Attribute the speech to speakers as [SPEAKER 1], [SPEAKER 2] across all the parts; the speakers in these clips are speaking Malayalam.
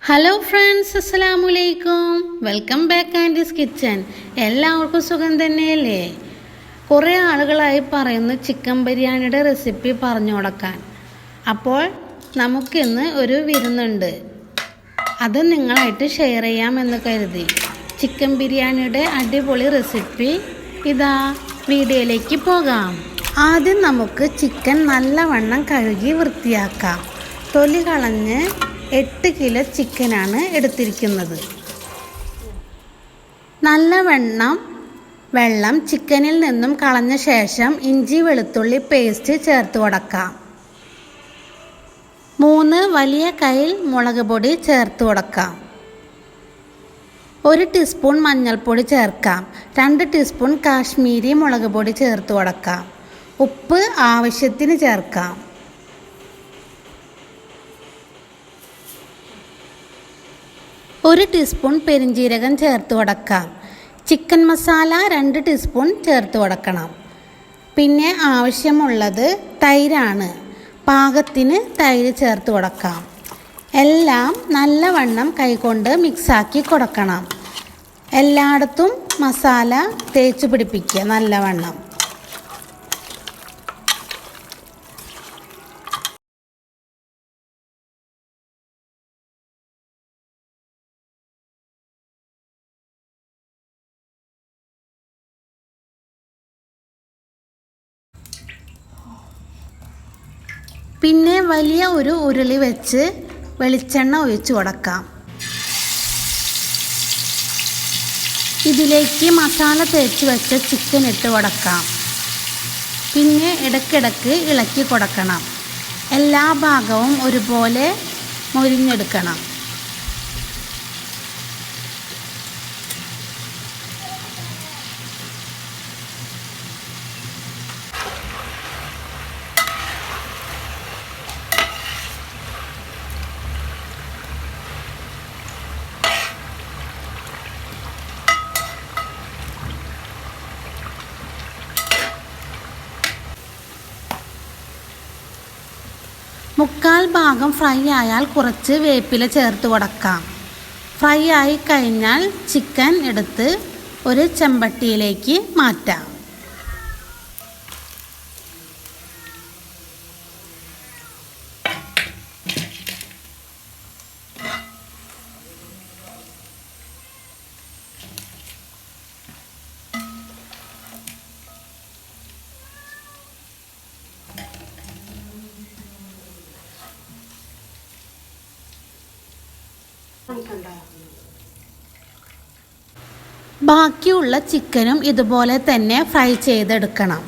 [SPEAKER 1] ഹലോ ഫ്രണ്ട്സ്, അസ്സലാമു അലൈക്കും. Welcome back aunties kitchen. എല്ലാവർക്കും സുഖം തന്നെയല്ലേ? കുറേ ആളുകളായി പറയുന്നു ചിക്കൻ ബിരിയാണിയുടെ റെസിപ്പി പറഞ്ഞു കൊടുക്കാൻ. അപ്പോൾ നമുക്കിന്ന് ഒരു വിരുന്നുണ്ട്, അത് നിങ്ങളായിട്ട് ഷെയർ ചെയ്യാമെന്ന് കരുതി. ചിക്കൻ ബിരിയാണിയുടെ അടിപൊളി റെസിപ്പി ഇതാ, വീഡിയോയിലേക്ക് പോകാം. ആദ്യം നമുക്ക് ചിക്കൻ നല്ലവണ്ണം കഴുകി വൃത്തിയാക്കാം. തൊലി കളഞ്ഞ് 8 കിലോ ചിക്കനാണ് എടുത്തിരിക്കുന്നത്. നല്ലവണ്ണം വെള്ളം ചിക്കനിൽ നിന്നും കളഞ്ഞ ശേഷം ഇഞ്ചി വെളുത്തുള്ളി പേസ്റ്റ് ചേർത്ത് കൊടുക്കാം. 3 വലിയ കയ്യിൽ മുളക് പൊടി ചേർത്ത് കൊടുക്കാം. 1 ടീസ്പൂൺ മഞ്ഞൾപ്പൊടി ചേർക്കാം. 2 ടീസ്പൂൺ കാശ്മീരി മുളക് പൊടി ചേർത്ത് കൊടുക്കാം. ഉപ്പ് ആവശ്യത്തിന് ചേർക്കാം. ഒരു ടീസ്പൂൺ പെരിഞ്ജീരകം ചേർത്ത് കൊടുക്കാം. ചിക്കൻ മസാല 2 ടീസ്പൂൺ ചേർത്ത് കൊടുക്കണം. പിന്നെ ആവശ്യമുള്ളത് തൈരാണ്. പാകത്തിന് തൈര് ചേർത്ത് കൊടുക്കാം. എല്ലാം നല്ലവണ്ണം കൈകൊണ്ട് മിക്സാക്കി കൊടുക്കണം. എല്ലായിടത്തും മസാല തേച്ച് പിടിപ്പിക്കുക നല്ലവണ്ണം. പിന്നെ വലിയ ഒരു ഉരുളി വെച്ച് വെളിച്ചെണ്ണ ഒഴിച്ച് കൊടുക്കാം. ഇതിലേക്ക് മസാല തേച്ച് വെച്ച ചിക്കൻ ഇട്ട് കൊടുക്കാം. പിന്നെ ഇടയ്ക്കിടയ്ക്ക് ഇളക്കി കൊടുക്കണം. എല്ലാ ഭാഗവും ഒരുപോലെ മൊരിഞ്ഞെടുക്കണം. മുക്കാൽ ഭാഗം ഫ്രൈ ആയാൽ കുറച്ച് വേപ്പില ചേർത്ത് കൊടുക്കാം. ഫ്രൈ ആയി കഴിഞ്ഞാൽ ചിക്കൻ എടുത്ത് ഒരു ചെമ്പട്ടിയിലേക്ക് മാറ്റാം. ബാക്കിയുള്ള ചിക്കനും ഇതുപോലെ തന്നെ ഫ്രൈ ചെയ്തെടുക്കണം.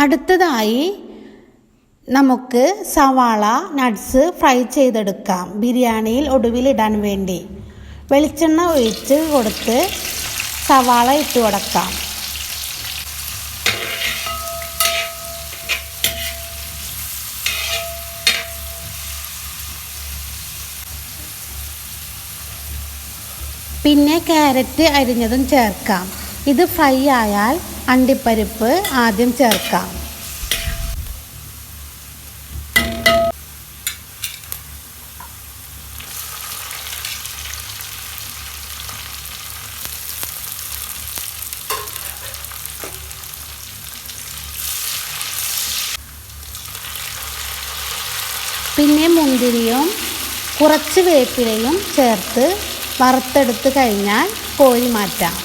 [SPEAKER 1] അടുത്തതായി നമുക്ക് സവാള നട്ട്സ് ഫ്രൈ ചെയ്തെടുക്കാം. ബിരിയാണിയിൽ ഒടുവിലിടാൻ വേണ്ടി വെളിച്ചെണ്ണ ഒഴിച്ച് കൊടുത്ത് സവാള ഇട്ട് കൊടുക്കാം. പിന്നെ ക്യാരറ്റ് അരിഞ്ഞതും ചേർക്കാം. ഇത് ഫ്രൈ ആയാൽ അണ്ടിപ്പരിപ്പ് ആദ്യം ചേർക്കാം. പിന്നെ മുന്തിരിയും കുറച്ച് വേപ്പിലയും ചേർത്ത് വറുത്തെടുത്ത് കഴിഞ്ഞാൽ കോരി മാറ്റാം.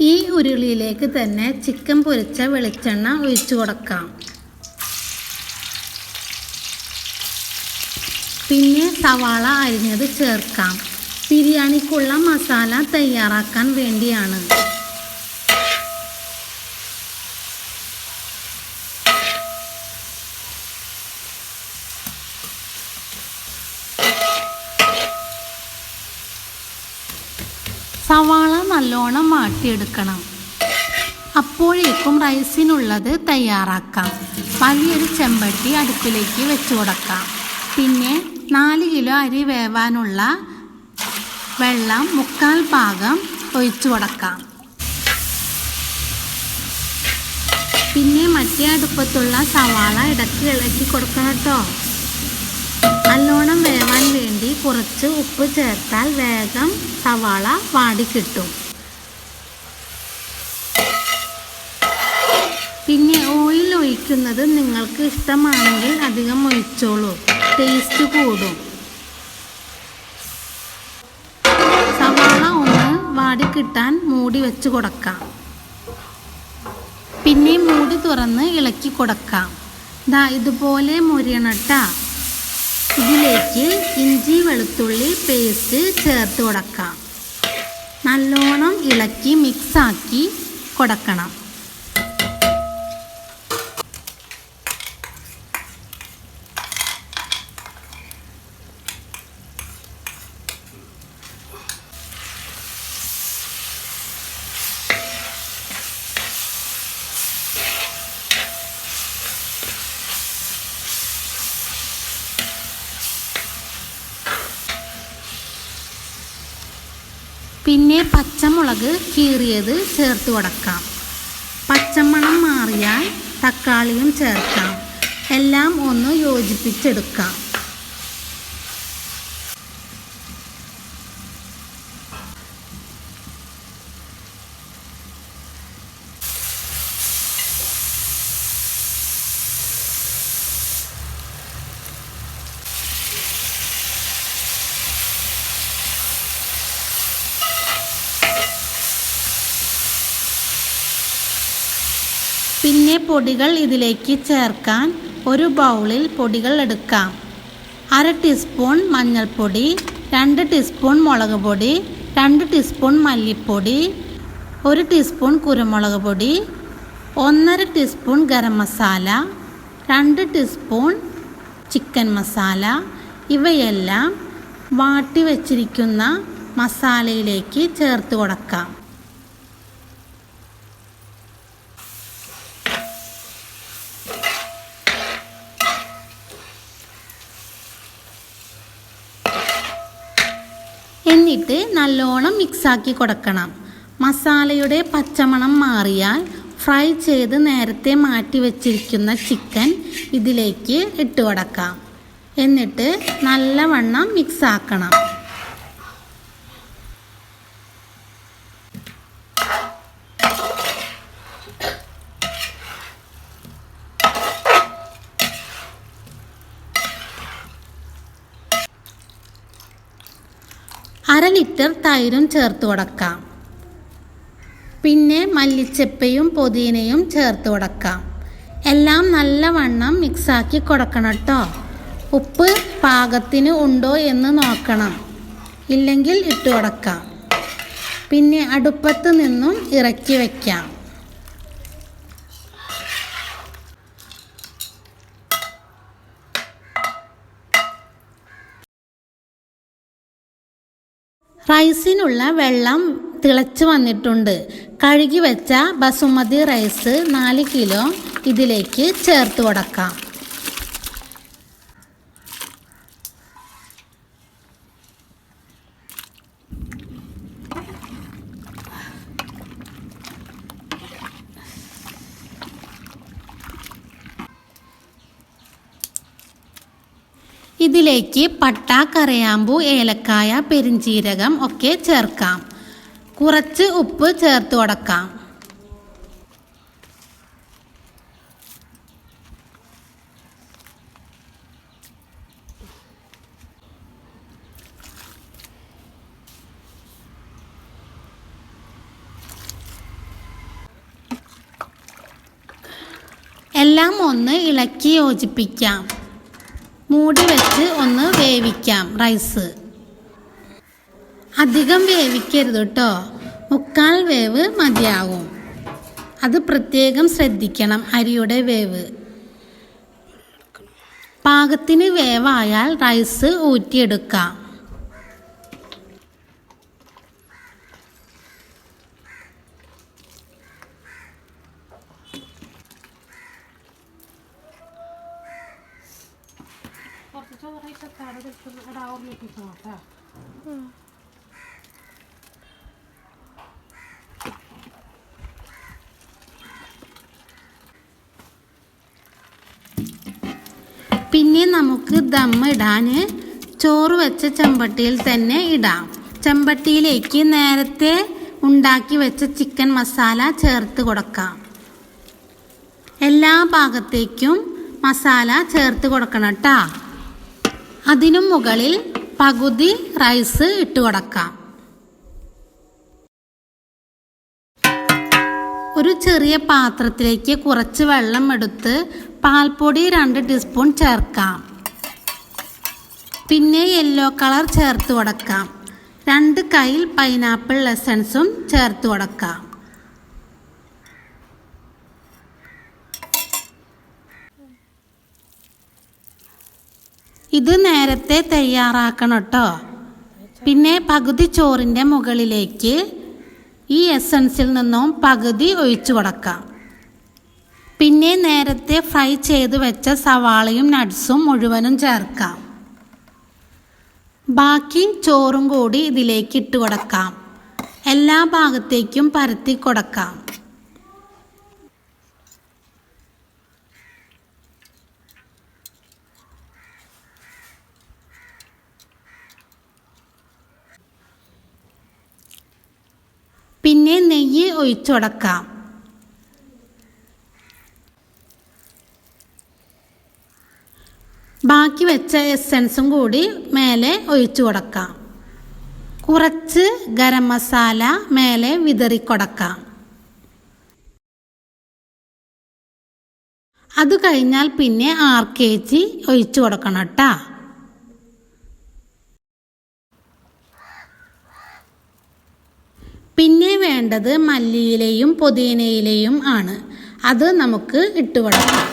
[SPEAKER 1] ഈ ഉരുളിയിലേക്ക് തന്നെ ചിക്കൻ പൊരിച്ച വെളിച്ചെണ്ണ ഒഴിച്ചു കൊടുക്കാം. പിന്നെ സവാള അരിഞ്ഞത് ചേർക്കാം. ബിരിയാണിക്കുള്ള മസാല തയ്യാറാക്കാൻ വേണ്ടിയാണ്. സവാള നല്ലോണം വാട്ടിയെടുക്കണം. അപ്പോഴേക്കും റൈസിനുള്ളത് തയ്യാറാക്കാം. വലിയൊരു ചെമ്പട്ടി അടുപ്പിലേക്ക് വെച്ച് കൊടുക്കാം. പിന്നെ 4 കിലോ അരി വേവാനുള്ള വെള്ളം 3/4 ഭാഗം ഒഴിച്ചു കൊടുക്കാം. പിന്നെ മറ്റേ അടുപ്പത്തുള്ള സവാള ഇടയ്ക്ക് ഇളക്കി കൊടുക്കണം കേട്ടോ. നല്ലോണം വേവാൻ വേണ്ടി കുറച്ച് ഉപ്പ് ചേർത്താൽ വേഗം സവാള വാടിക്കിട്ടും. പിന്നെ ഓയിൽ ഒഴിക്കുന്നത് നിങ്ങൾക്ക് ഇഷ്ടമാണെങ്കിൽ അധികം ഒഴിച്ചോളൂ, ടേസ്റ്റ് കൂടും. സവാള ഒന്ന് വാടിക്കിട്ടാൻ മൂടി വെച്ച് കൊടുക്കാം. പിന്നെ മൂടി തുറന്ന് ഇളക്കി കൊടുക്കാം. ഇതുപോലെ മൊരിയണട്ടാ. ഇതിലേക്ക് ഇഞ്ചി വെളുത്തുള്ളി പേസ്റ്റ് ചേർത്ത് കൊടുക്കാം. നല്ലോണം ഇളക്കി മിക്സാക്കി കൊടുക്കണം. പിന്നെ പച്ചമുളക് കീറിയത് ചേർത്ത് കൊടുക്കാം. പച്ചമണം മാറിയാൽ തക്കാളിയും ചേർക്കാം. എല്ലാം ഒന്ന് യോജിപ്പിച്ചെടുക്കാം. പിന്നെ പൊടികൾ ഇതിലേക്ക് ചേർക്കാൻ ഒരു ബൗളിൽ പൊടികൾ എടുക്കാം. 1/2 ടീസ്പൂൺ മഞ്ഞൾപ്പൊടി, 2 ടീസ്പൂൺ മുളക് പൊടി, 2 ടീസ്പൂൺ മല്ലിപ്പൊടി, 1 ടീസ്പൂൺ കുരുമുളക് പൊടി, 1/2 teaspoon garam masala, 2 teaspoon chicken masala. ഇവയെല്ലാം വാട്ടി വച്ചിരിക്കുന്ന മസാലയിലേക്ക് ചേർത്ത് കൊടുക്കാം. എന്നിട്ട് നല്ലോണം മിക്സാക്കി കൊടുക്കണം. മസാലയുടെ പച്ചമണം മാറിയാൽ ഫ്രൈ ചെയ്ത് നേരത്തെ മാറ്റി വച്ചിരിക്കുന്ന ചിക്കൻ ഇതിലേക്ക് ഇട്ട് കൊടുക്കാം. എന്നിട്ട് നല്ലവണ്ണം മിക്സാക്കണം. അര ലിറ്റർ തൈരും ചേർത്ത് കൊടുക്കാം. പിന്നെ മല്ലിച്ചെപ്പയും പുതിനയും ചേർത്ത് കൊടുക്കാം. എല്ലാം നല്ലവണ്ണം മിക്സാക്കി കൊടുക്കണം കേട്ടോ. ഉപ്പ് പാകത്തിന് ഉണ്ടോ എന്ന് നോക്കണം, ഇല്ലെങ്കിൽ ഇട്ട് കൊടുക്കാം. പിന്നെ അടുപ്പത്ത് നിന്നും ഇറക്കി വയ്ക്കാം. റൈസിനുള്ള വെള്ളം തിളച്ച് വന്നിട്ടുണ്ട്. കഴുകി വെച്ച ബസുമതി റൈസ് 4 കിലോ ഇതിലേക്ക് ചേർത്ത് കൊടുക്കാം. ഇതിലേക്ക് പട്ട, കരയാമ്പൂ, ഏലക്കായ, പെരിഞ്ചീരകം ഒക്കെ ചേർക്കാം. കുറച്ച് ഉപ്പ് ചേർത്ത് കൊടുക്കാം. എല്ലാം ഒന്ന് ഇളക്കി യോജിപ്പിക്കാം. മൂടി വെച്ച് ഒന്ന് വേവിക്കാം. റൈസ് അധികം വേവിക്കരുത് കേട്ടോ, 3/4 വേവ് മതിയാവും. അത് പ്രത്യേകം ശ്രദ്ധിക്കണം. അരിയുടെ വേവ് പാകത്തിന് വേവായാൽ റൈസ് ഊറ്റിയെടുക്കാം. പിന്നെ നമുക്ക് ദം ഇടാൻ ചോറ് വെച്ച ചെമ്പട്ടിയിൽ തന്നെ ഇടാം. ചെമ്പട്ടിയിലേക്ക് നേരത്തെ ഉണ്ടാക്കി വെച്ച ചിക്കൻ മസാല ചേർത്ത് കൊടുക്കാം. എല്ലാ ഭാഗത്തേക്കും മസാല ചേർത്ത് കൊടുക്കണം കേട്ടോ. അതിനു മുകളിൽ പകുതി റൈസ് ഇട്ട് കൊടുക്കാം. ഒരു ചെറിയ പാത്രത്തിലേക്ക് കുറച്ച് വെള്ളം എടുത്ത് പാൽപ്പൊടി 2 ടീസ്പൂൺ ചേർക്കാം. പിന്നെ യെല്ലോ കളർ ചേർത്ത് കൊടുക്കാം. 2 കയ്യിൽ പൈനാപ്പിൾ എസൻസും ചേർത്ത് കൊടുക്കാം. ഇത് നേരത്തെ തയ്യാറാക്കണം കേട്ടോ. പിന്നെ പകുതി ചോറിൻ്റെ മുകളിലേക്ക് ഈ എസൻസിൽ നിന്നും പകുതി ഒഴിച്ചു കൊടുക്കാം. പിന്നെ നേരത്തെ ഫ്രൈ ചെയ്ത് വെച്ച സവാളയും നട്ട്സും മുഴുവനും ചേർക്കാം. ബാക്കി ചോറും കൂടി ഇതിലേക്ക് ഇട്ട് കൊടുക്കാം. എല്ലാ ഭാഗത്തേക്കും പരത്തി കൊടുക്കാം. പിന്നെ നെയ്യ് ഒഴിച്ചു കൊടുക്കാം. ബാക്കി വെച്ച എസൻസും കൂടി മേലെ ഒഴിച്ചു കൊടുക്കാം. കുറച്ച് ഗരം മസാല മേലെ വിതറി കൊടുക്കാം. അത് കഴിഞ്ഞാൽ പിന്നെ 6 kg ഒഴിച്ചു കൊടുക്കണം കേട്ടോ. പിന്നെ വേണ്ടത് മല്ലിയിലയും പുതിനയിലയും ആണ്. അത് നമുക്ക് ഇട്ട് കൊടുക്കാം.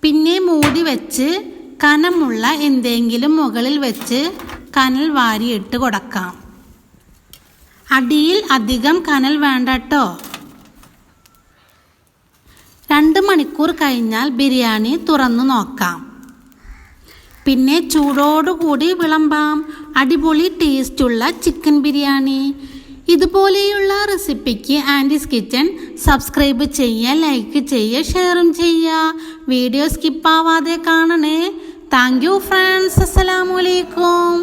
[SPEAKER 1] പിന്നെ മൂടി വെച്ച് കനമുള്ള എന്തെങ്കിലും മുകളിൽ വെച്ച് കനൽ വാരിയിട്ട് കൊടുക്കാം. അടിയിൽ അധികം കനൽ വേണ്ട കേട്ടോ. 2 മണിക്കൂർ കഴിഞ്ഞാൽ ബിരിയാണി തുറന്നു നോക്കാം. പിന്നെ ചൂടോടുകൂടി വിളമ്പാം. അടിപൊളി ടേസ്റ്റുള്ള ചിക്കൻ ബിരിയാണി. ഇതുപോലെയുള്ള റെസിപ്പിക്ക് ആൻറ്റീസ് കിച്ചൺ സബ്സ്ക്രൈബ് ചെയ്യുക, ലൈക്ക് ചെയ്യുക, ഷെയറും ചെയ്യുക. വീഡിയോ സ്കിപ്പ് ആവാതെ കാണണേ. Thank you friends. അസ്സലാമു അലൈക്കും.